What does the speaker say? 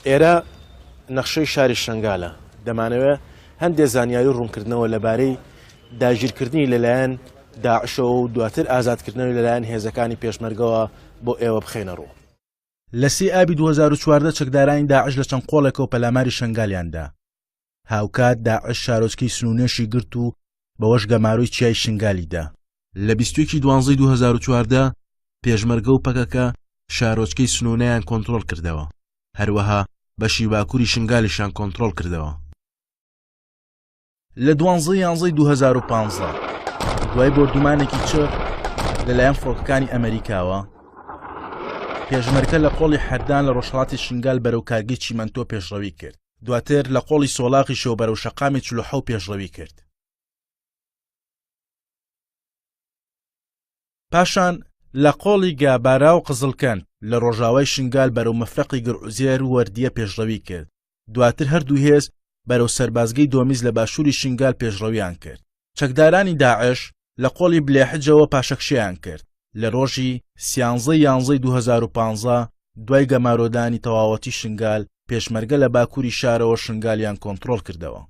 ئێرە نەخشەی شاری شنگالە دەمانەوێت هەندێک زانیاری ڕوونکردنەوە لەبارەی داگیرکردنی لەلایەن داعشەوە و دواتر ئازادکردنەوەی لەلایەن هێزەکانی پێشمەرگەوە بۆ ئێوە بخێنە ڕوو. لە 3 ئابی 2014 چەکدارانی داعش لە چەند قۆڵێکەوە پەلاماری شنگالیاندا. هاوکات داعش شارۆچکەی سنوونێشی گرت و بەوەش گەماروی چیای شنگالیدا. لە 21 دوانزەی 2014 پێشمەرگە و پەکەکە شارۆچکەی سنوونەیان کۆنتڕۆڵ کردەوە، هەروەها بەشی باکووری شنگالیشان کۆنتڕۆڵ کردەوە. لە 12/11/2015 دوای بردومانێکی چڕ لەلایەن فڕۆکەکانی ئەمریکاوە پێشمەرگە لە قۆڵی حەردان لە ڕۆژهەڵاتی شنگال بەرەو کارگەی چیمەنتۆ پێشڕەوی کرد، دواتر لە قۆڵی سۆڵاقی شەو بەرەو شەقامی 47 پێشڕەوی کرد. پاشان لە قۆڵی گابارا و قزڵکەند لە ڕۆژاوای شنگال بەرەو مەفرەقی گڕعوزێر و وەردیە پێشڕەوی کرد، دواتر هەردوو هێز بەرەو سەربازگەی دۆمیز لە باشووری شنگال پێشڕەویان کرد. چەکدارانی داعش لە قۆڵی بلێحجەوە پاشەکشیان کرد. لە ڕۆژی 13/11/2015 دوای گەمارۆدانی تەواوەتی شنگال پێشمەرگە لە باکووری شارەوە شنگالیان کۆنتڕۆڵ کردەوە.